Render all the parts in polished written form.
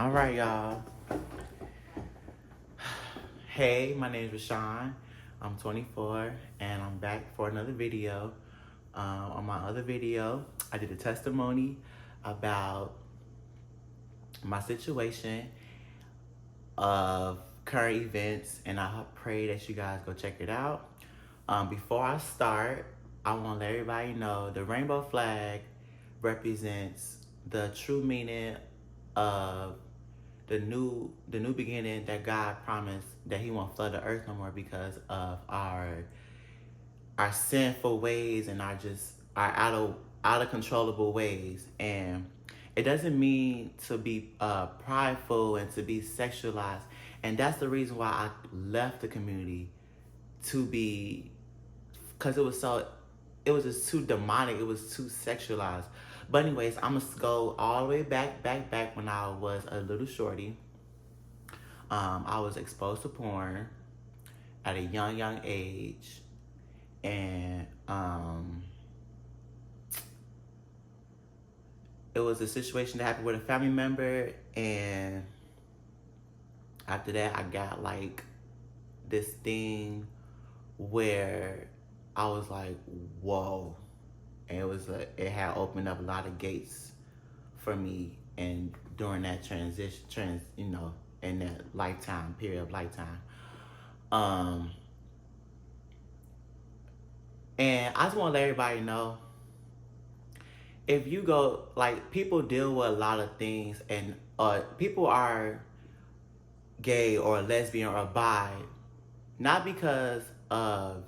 All right, y'all. Hey, my name is Ruh-Sean. I'm 24, and I'm back for another video. On my other video, I did a testimony about my situation of current events, and I pray that you guys go check it out. Before I start, I want to let everybody know the rainbow flag represents the true meaning of the new beginning that God promised, that He won't flood the earth no more because of our sinful ways and our out of controllable ways. And it doesn't mean to be prideful and to be sexualized. And that's the reason why I left the community, to be, because it was just too demonic. It was too sexualized. But anyways, I'm gonna go all the way back when I was a little shorty. I was exposed to porn at a young age, and it was a situation that happened with a family member, and after that, I got like this thing where I was like, whoa. And it had opened up a lot of gates for me, and during that in that lifetime period of lifetime. And I just want to let everybody know, if you go, like, people deal with a lot of things, and people are gay or lesbian or bi, not because of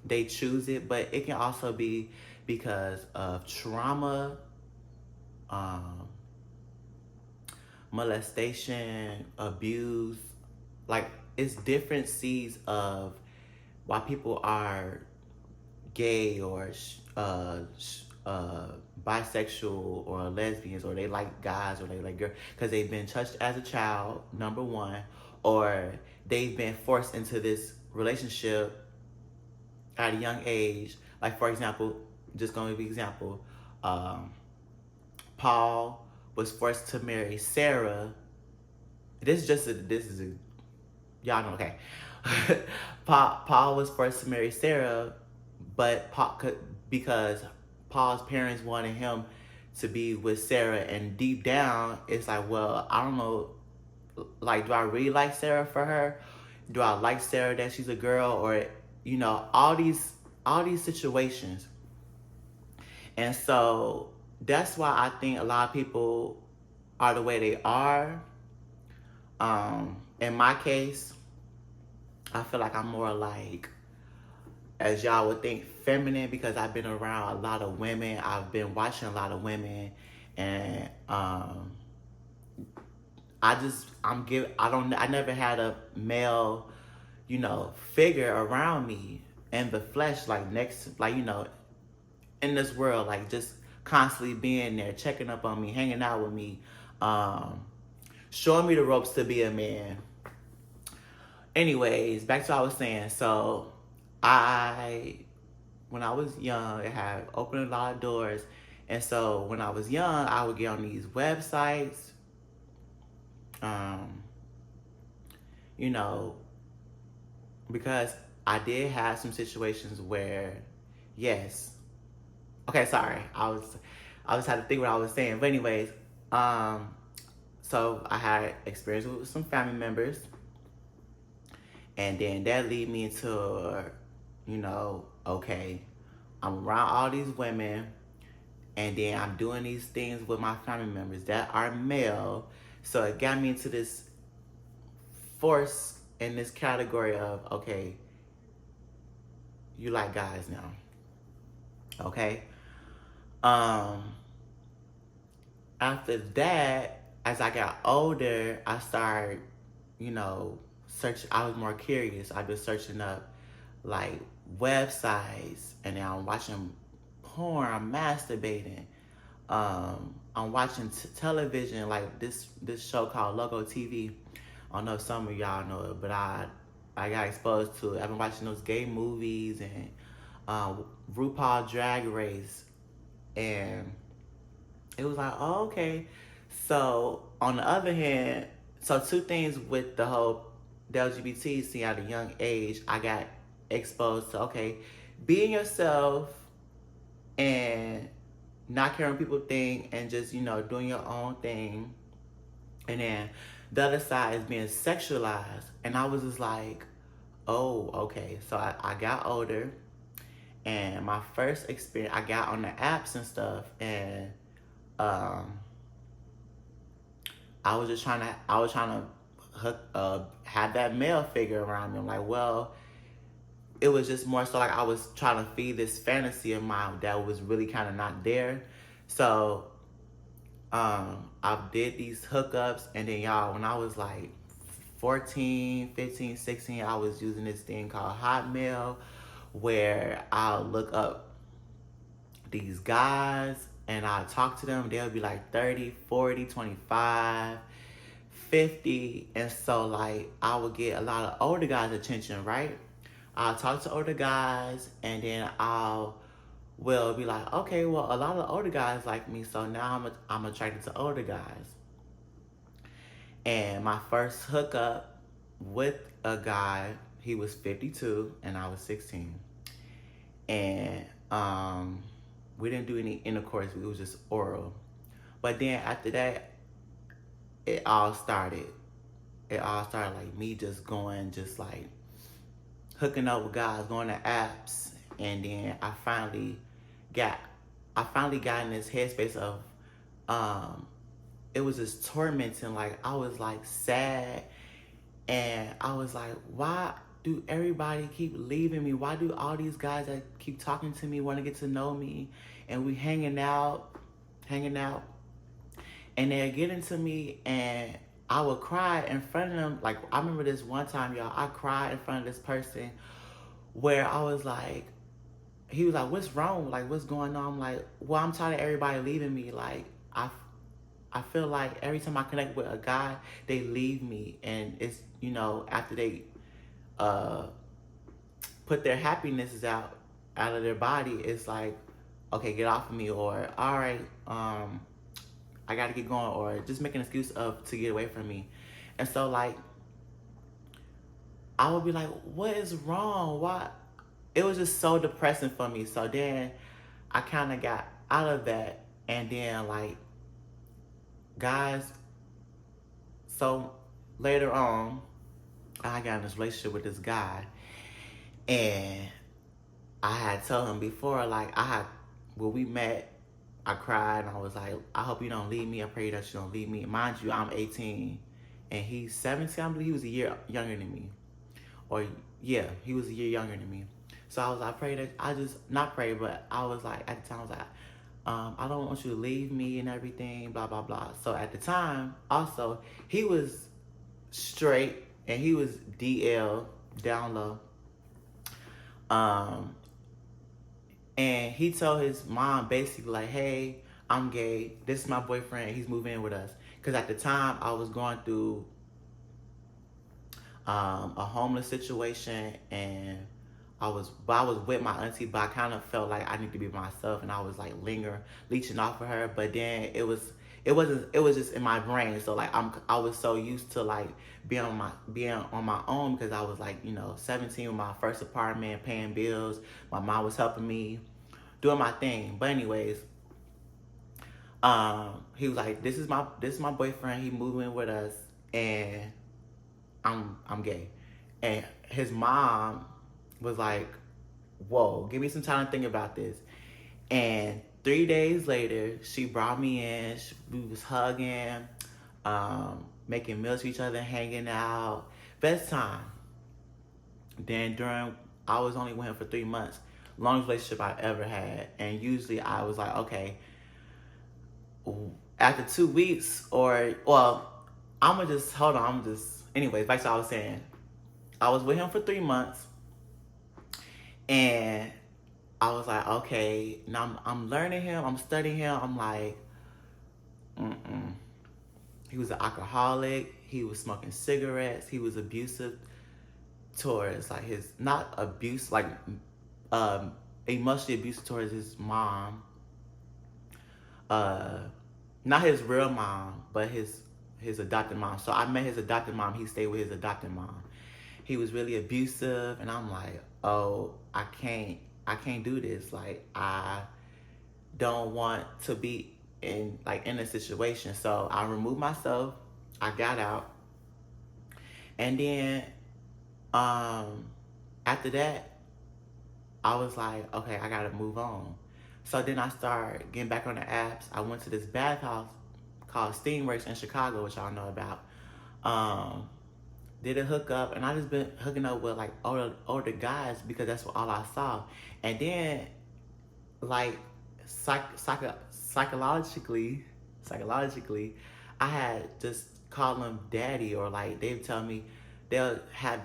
they choose it, but it can also be because of trauma, molestation, abuse. Like, it's different seeds of why people are gay or bisexual or lesbians, or they like guys or they like girls, because they've been touched as a child, number one, or they've been forced into this relationship at a young age. Like, for example, just going to be example, Paul was forced to marry Sarah. Y'all know, okay. Paul was forced to marry Sarah, but because Paul's parents wanted him to be with Sarah, and deep down, it's like, well, I don't know, like, do I really like Sarah for her? Do I like Sarah that she's a girl? Or, all these situations. And so that's why I think a lot of people are the way they are. In my case, I feel like I'm more like, as y'all would think, feminine, because I've been around a lot of women. I've been watching a lot of women, and I never had a male, figure around me in the flesh, like in this world, like just constantly being there, checking up on me, hanging out with me, showing me the ropes to be a man. Anyways, back to what I was saying. So when I was young, it had opened a lot of doors. And so when I was young, I would get on these websites, because I did have some situations where, yes. Okay, sorry. I just had to think what I was saying. But anyways, so I had experience with some family members, and then that lead me into, okay, I'm around all these women, and then I'm doing these things with my family members that are male. So it got me into this force in this category of, okay, you like guys now. Okay. After that, as I got older, I started, search. I was more curious. I've been searching up like websites, and then I'm watching porn. I'm masturbating. I'm watching television, like this show called Logo TV. I don't know if some of y'all know it, but I got exposed to it. I've been watching those gay movies and RuPaul Drag Race, and it was like, oh, okay. So on the other hand, so two things with the whole LGBT scene at a young age, I got exposed to, okay, being yourself and not caring what people think and just, doing your own thing. And then the other side is being sexualized. And I was just like, oh, okay. So I got older, and my first experience, I got on the apps and stuff, and um, I was trying to have that male figure around me. I'm like, well, it was just more so like I was trying to feed this fantasy of mine that was really kind of not there. So I did these hookups, and then y'all, when I was like 14, 15, 16, I was using this thing called Hotmail, where I'll look up these guys and I'll talk to them. They'll be like 30, 40, 25, 50. And so like I would get a lot of older guys' attention, right? I'll talk to older guys, and then will be like, okay, well, a lot of older guys like me, so now I'm attracted to older guys. And my first hookup with a guy, he was 52 and I was 16. And we didn't do any intercourse, it was just oral. But then after that, it all started. It all started like me just going, just like hooking up with guys, going to apps. And then I finally got in this headspace of it was just tormenting. Like I was like sad, and I was like, why do everybody keep leaving me? Why do all these guys that keep talking to me want to get to know me, and we hanging out, and they're getting to me, and I would cry in front of them. Like I remember this one time, y'all, I cried in front of this person where I was like, he was like, what's wrong? Like, what's going on? I'm like, well, I'm tired of everybody leaving me. Like, I feel like every time I connect with a guy, they leave me. And it's, after they put their happinesses out of their body, it's like, okay, get off of me. Or, all right, I got to get going. Or just make an excuse to get away from me. And so, like, I would be like, what is wrong? Why? It was just so depressing for me. So then I kind of got out of that. And then like guys, so later on, I got in this relationship with this guy. And I had told him before, like when we met, I cried and I was like, I hope you don't leave me. I pray that you don't leave me. Mind you, I'm 18 and he's 17. I believe he was a year younger than me. Or yeah, he was a year younger than me. So I was like, but I was like, at the time, I was like, I don't want you to leave me and everything, blah, blah, blah. So at the time, also, he was straight and he was DL, down low. And he told his mom basically like, hey, I'm gay. This is my boyfriend. He's moving in with us. Because at the time, I was going through a homeless situation, and I was with my auntie, but I kind of felt like I need to be myself, and I was like leeching off of her. But then it was just in my brain. So like I was so used to like being on my own because I was like 17 with my first apartment, paying bills. My mom was helping me, doing my thing. But anyways, he was like, this is my boyfriend. He moving with us, and I'm gay. And his mom was like, whoa, give me some time to think about this. And 3 days later, she brought me in. We was hugging, making meals for each other, hanging out. Best time. Then I was only with him for 3 months. Longest relationship I ever had. And usually I was like, okay, after 2 weeks anyways, like I was saying, I was with him for 3 months, and I was like, okay, now I'm learning him, I'm studying him. I'm like, He was an alcoholic. He was smoking cigarettes. He was abusive towards like not abuse, like emotionally abusive towards his mom. not his real mom, but his adopted mom. So I met his adopted mom. He stayed with his adopted mom. He was really abusive, and I'm like, oh, I can't do this. Like, I don't want to be in a situation. So I removed myself. I got out, and then after that, I was like, okay, I gotta move on. So then I started getting back on the apps. I went to this bathhouse called Steamworks in Chicago, which y'all know about. Did a hookup, and I just been hooking up with like older guys because that's all I saw. And then like psychologically, I had just called them daddy, or like they would tell me they'll have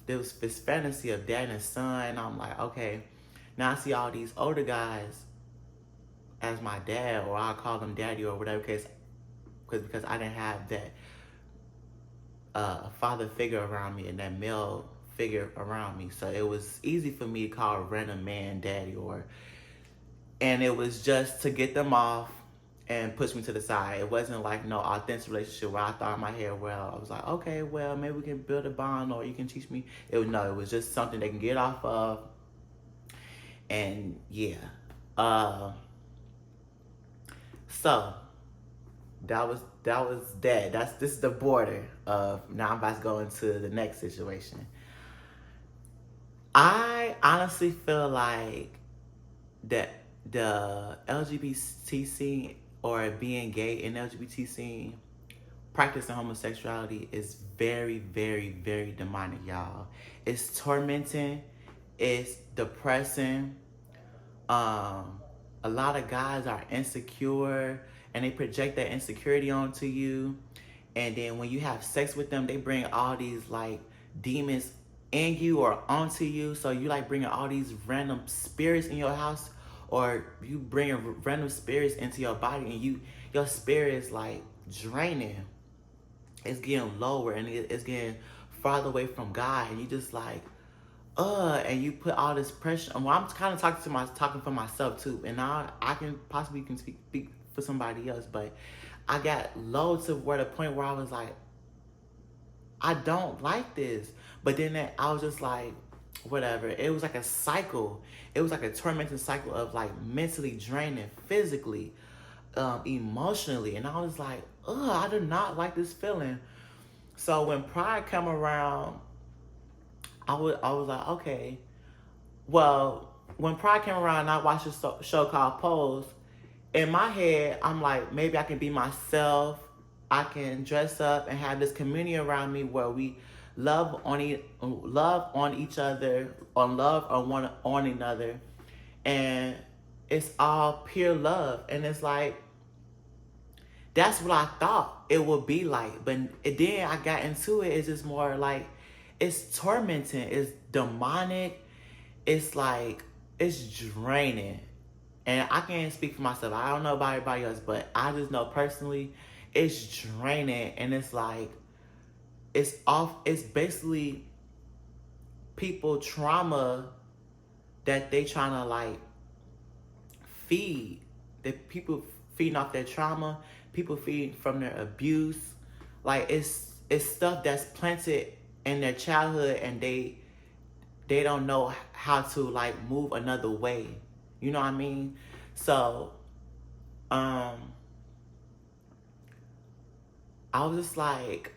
there was this fantasy of dad and son. And I'm like, okay, now I see all these older guys as my dad, or I'll call them daddy or whatever case, because I didn't have that father figure around me and that male figure around me. So it was easy for me to call a random man daddy, and it was just to get them off and push me to the side. It wasn't like no authentic relationship where I thought in my head, well, I was like, okay, well, maybe we can build a bond, or you can teach me. It was just something they can get off of. And yeah. So that was that. This is the border of, now I'm about to go into the next situation. I honestly feel like that the LGBT scene, or being gay in the LGBT scene, practicing homosexuality, is very, very, very demonic, y'all. It's tormenting. It's depressing. A lot of guys are insecure, and they project that insecurity onto you. And then when you have sex with them, they bring all these like demons in you or onto you. So you like bringing all these random spirits in your house, or you bringing random spirits into your body, and your spirit is like draining. It's getting lower, and it's getting farther away from God, and you just like, and you put all this pressure. Well, I'm kind of talking for myself too, and I can possibly speak for somebody else, but I got low to where the point where I was like, I don't like this. But then I was just like, whatever. It was like a cycle. It was like a tormenting cycle of like mentally draining, physically, emotionally, and I was like, I do not like this feeling. So when Pride came around, I was like, okay. Well, when Pride came around and I watched a show called Pose, in my head, I'm like, maybe I can be myself. I can dress up and have this community around me where we love on each other, or love on another. And it's all pure love. And it's like, that's what I thought it would be like. But then I got into it. It's just more like, it's tormenting. It's demonic. It's like, it's draining. And I can't speak for myself. I don't know about everybody else, but I just know personally, it's draining. And it's like, it's basically people trauma that they trying to like feed. That people feeding off their trauma, people feeding from their abuse. Like, it's stuff that's planted in their childhood, and they don't know how to like move another way. You know what I mean? So, I was just like,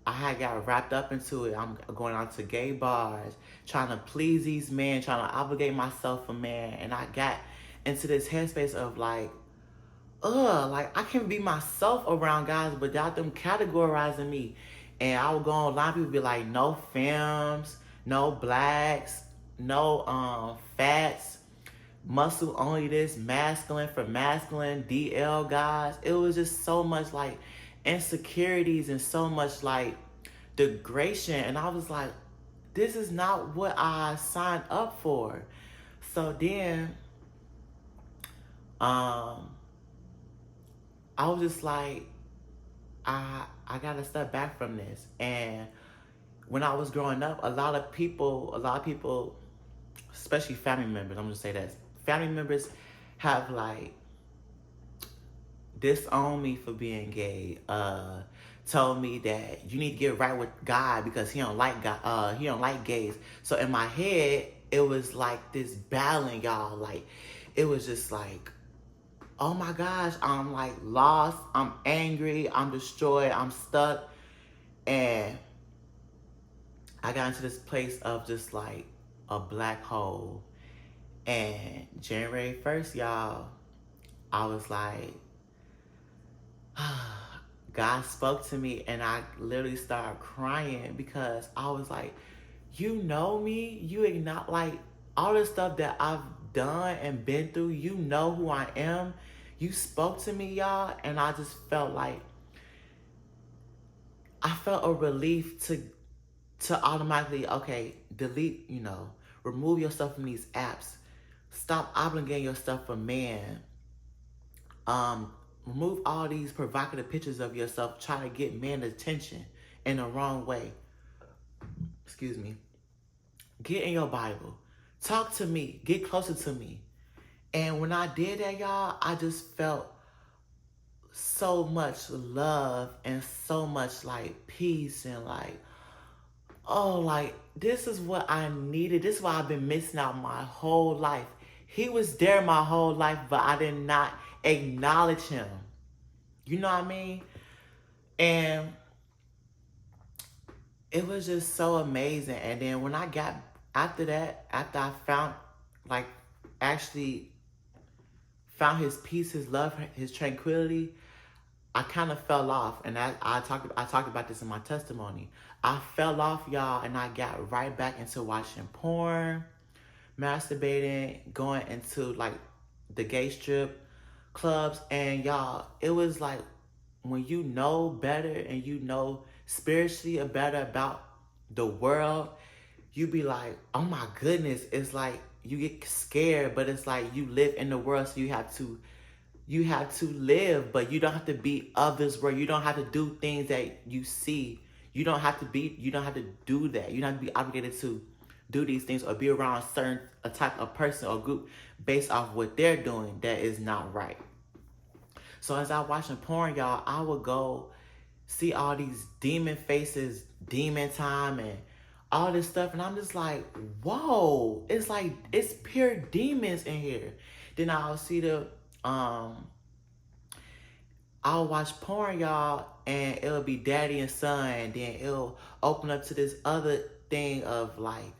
I had got wrapped up into it. I'm going out to gay bars, trying to please these men, trying to obligate myself for men. And I got into this headspace of like, like I can be myself around guys without them categorizing me. And I would go online, people be like, no femmes, no blacks, no fats, muscle only this, masculine for masculine, DL guys. It was just so much like insecurities and so much like degradation. And I was like, this is not what I signed up for. So then, I was just like, I gotta step back from this. And when I was growing up, a lot of people, especially family members, I'm gonna say that, family members have like disowned me for being gay, told me that you need to get right with God because he don't like God, he don't like gays. So in my head, it was like this battling, y'all. Like, it was just like, oh my gosh, I'm like lost, I'm angry, I'm destroyed, I'm stuck. And I got into this place of just like a black hole. And January 1st, y'all, I was like, God spoke to me, and I literally started crying because I was like, you know me, you acknowledge like all the stuff that I've done and been through, you know who I am. You spoke to me, y'all, and I just felt like I felt a relief to automatically, okay, delete, remove yourself from these apps. Stop obligating yourself for man. Remove all these provocative pictures of yourself trying to get men's attention in the wrong way. Excuse me. Get in your Bible. Talk to me. Get closer to me. And when I did that, y'all, I just felt so much love and so much like peace and like, oh, like this is what I needed. This is why I've been missing out my whole life. He was there my whole life, but I did not acknowledge him. You know what I mean? And it was just so amazing. And then when I got, after that, after I found, like, actually found his peace, his love, his tranquility, I kind of fell off. And I talked about this in my testimony. I fell off, y'all, and I got right back into watching porn, masturbating, going into, like, the gay strip clubs. And, y'all, it was like, when you know better and you know spiritually better about the world, you be like, oh my goodness. It's like you get scared, but it's like you live in the world, so you have to live, but you don't have to be of this world. You don't have to do things that you see. You don't have to do that. You don't have to be obligated to do these things or be around a type of person or group based off what they're doing that is not right. So as I watching porn, y'all, I would go see all these demon faces, demon time, and all this stuff. And I'm just like, whoa, it's like, it's pure demons in here. Then I'll see I'll watch porn, y'all, and it'll be daddy and son. And then it'll open up to this other thing of like,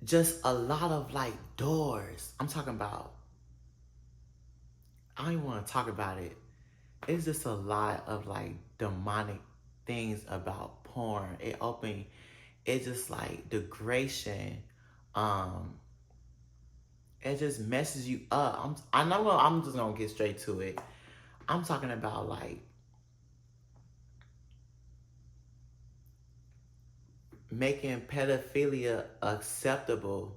just a lot of like doors. I'm talking about, I don't even want to talk about it. It's just a lot of like demonic things about porn. It's just like degradation. It just messes you up. I'm just gonna get straight to it. I'm talking about like making pedophilia acceptable.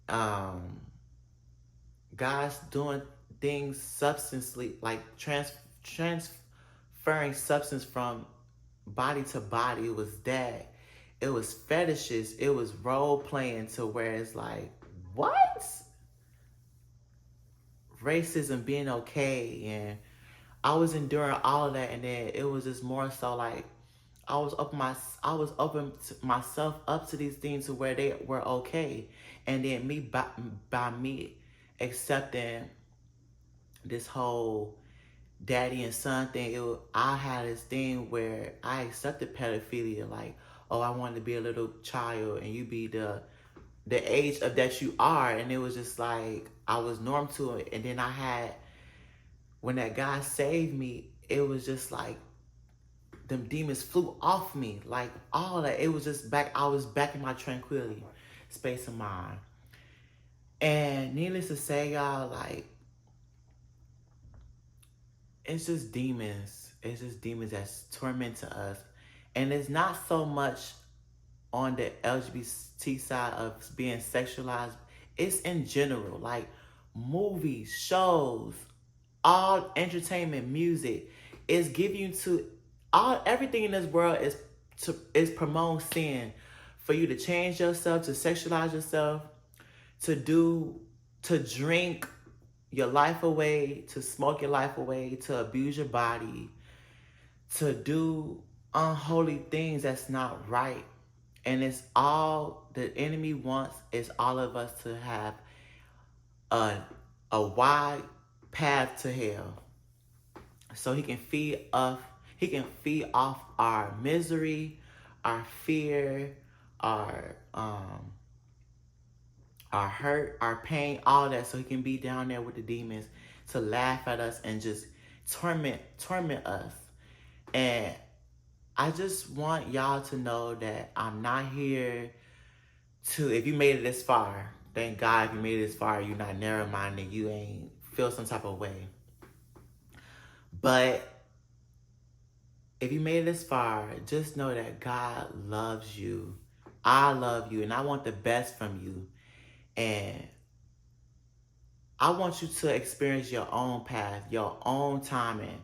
Guys doing things substantially, like transferring substance from body to body. It was that. It was fetishes. It was role playing to where it's like, what? Racism being okay. And I was enduring all of that. And then it was just more so like, I was open myself up to these things to where they were okay. And then by me accepting this whole daddy and son thing, I had this thing where I accepted pedophilia. Like, oh, I wanted to be a little child and you be the age of that you are. And it was just like, I was norm to it. And then when that guy saved me, it was just like, them demons flew off me. Like, all that. It was just I was back in my tranquility space of mind. And needless to say, y'all, like, it's just demons. It's just demons that's tormenting us. And it's not so much on the LGBT side of being sexualized. It's in general, like movies, shows, all entertainment, music. Is giving you to everything in this world is promoting sin for you to change yourself, to sexualize yourself, to drink your life away, to smoke your life away, to abuse your body, to do unholy things that's not right. And it's all the enemy wants is all of us to have a, a wide path to hell. So he can feed off our misery, our fear, our hurt, our pain, all that, so he can be down there with the demons to laugh at us and just torment us. And I just want y'all to know that I'm not here to, if you made it this far, thank God. If you made it this far, you're not narrow-minded, you ain't feel some type of way. But if you made it this far, just know that God loves you. I love you, and I want the best from you. And I want you to experience your own path, your own timing.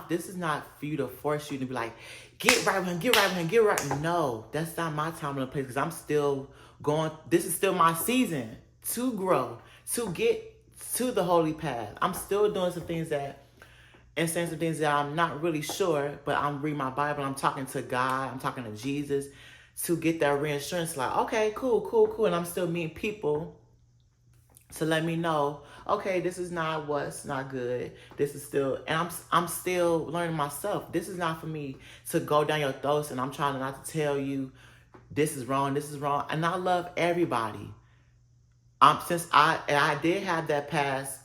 This is not for you to force you to be like, get right with him, get right with him, get right. No, that's not my time and place, because I'm still going, this is still my season to grow, to get to the holy path. I'm still doing some things that, and saying some things that I'm not really sure, but I'm reading my Bible, I'm talking to God, I'm talking to Jesus to get that reassurance, like, okay, cool. And I'm still meeting people to let me know, okay, this is not what's not good. This is still, and I'm still learning myself. This is not for me to go down your throats, and I'm trying not to tell you this is wrong. And I love everybody. Since I did have that past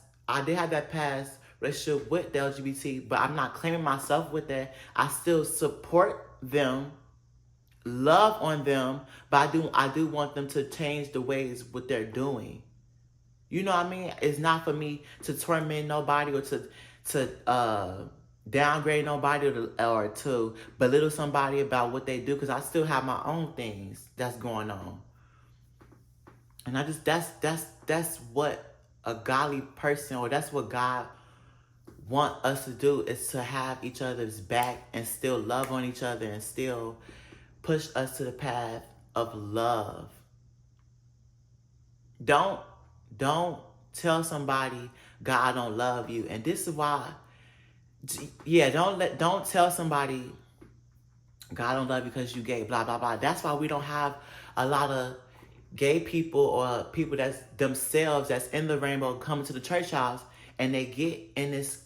relationship with the LGBT, but I'm not claiming myself with that. I still support them, love on them, but I do want them to change the ways what they're doing. You know what I mean? It's not for me to torment nobody or to downgrade nobody or to belittle somebody about what they do, because I still have my own things that's going on. And I just that's what a godly person, or that's what God want us to do, is to have each other's back and still love on each other and still push us to the path of love. Don't tell somebody God don't love you. And this is why, don't tell somebody God don't love you because you gay, blah, blah, blah. That's why we don't have a lot of gay people or people that's themselves that's in the rainbow coming to the church house, and they get in this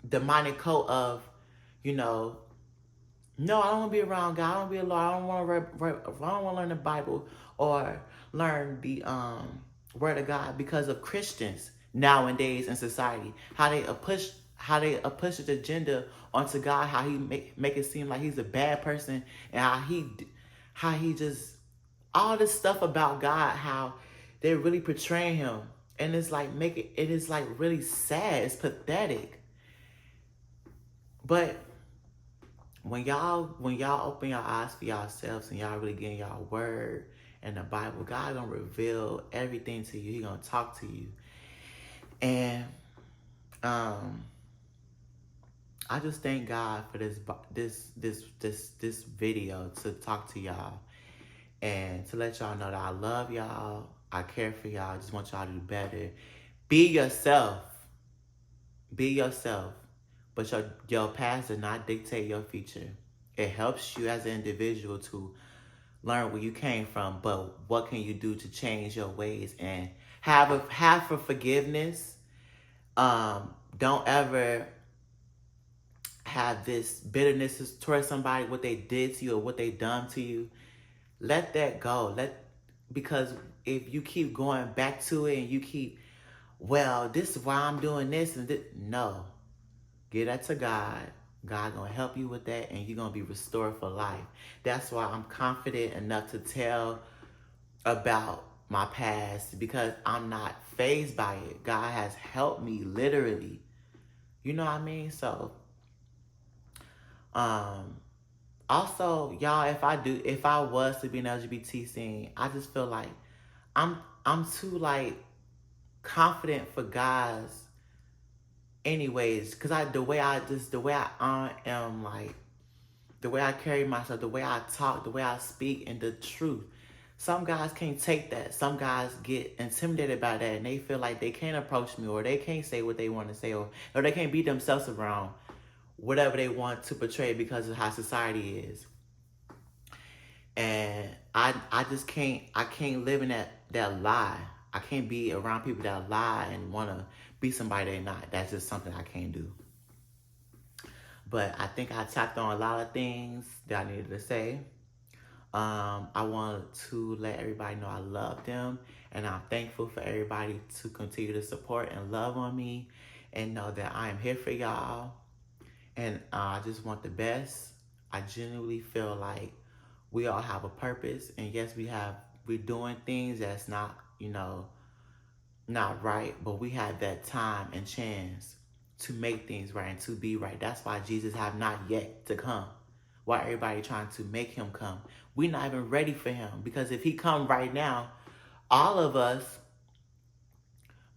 demonic cult of, no, I don't want to be around God. I don't want to be a Lord. I don't want to learn the Bible or learn the Word of God, because of Christians nowadays in society, how they push the agenda onto God, how he make it seem like he's a bad person, and how he just all this stuff about God, how they're really portraying him, and it's like it is like really sad. It's pathetic. But when y'all open your eyes for yourselves and y'all really getting y'all word and the Bible, God gonna reveal everything to you. He gonna talk to you. And I just thank God for this video to talk to y'all and to let y'all know that I love y'all. I care for y'all. I just want y'all to do better. Be yourself. Be yourself. But your past does not dictate your future. It helps you as an individual to learn where you came from, but what can you do to change your ways and have for forgiveness. Don't ever have this bitterness towards somebody, what they did to you or what they done to you. Let that go. Because if you keep going back to it and you keep, well, this is why I'm doing this and this. No. Give that to God. God gonna help you with that, and you're gonna be restored for life. That's why I'm confident enough to tell about my past, because I'm not fazed by it. God has helped me literally. You know what I mean? So, also, y'all, if I was to be an LGBT scene, I just feel like I'm too like confident for guys anyways, because the way I am, like the way I carry myself, the way I talk, the way I speak, and the truth. some guys can't take that. Some guys get intimidated by that and they feel like they can't approach me, or they can't say what they want to say, or they can't be themselves around whatever they want to portray because of how society is. And I just can't live in that lie. I can't be around people that lie and want to be somebody they're not. That's just something I can't do. But I think I tapped on a lot of things that I needed to say. I wanted to let everybody know I love them, and I'm thankful for everybody to continue to support and love on me, and know that I am here for y'all. And I just want the best. I genuinely feel like we all have a purpose, and yes, we're doing things that's not, not right, but we have that time and chance to make things right and to be right. That's why Jesus have not yet to come. Why everybody trying to make him come? We're not even ready for him, because if he come right now, all of us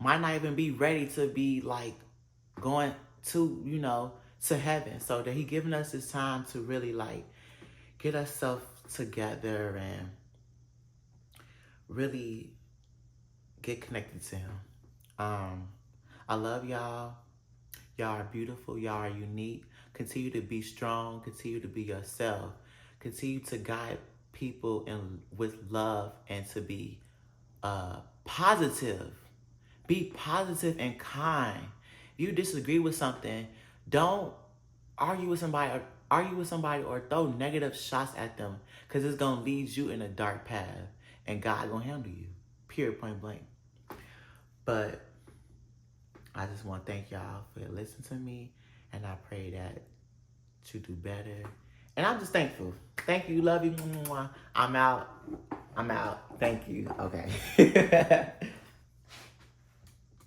might not even be ready to be like going to, to heaven. So that he giving us this time to really like get ourselves together and really get connected to him. I love y'all. Y'all are beautiful. Y'all are unique. Continue to be strong. Continue to be yourself. Continue to guide people with love and to be positive. Be positive and kind. If you disagree with something, don't argue with somebody or throw negative shots at them, because it's going to lead you in a dark path and God going to handle you. Period, point blank. But I just want to thank y'all for listening to me, and I pray that you do better. And I'm just thankful. Thank you. Love you. I'm out. Thank you. Okay.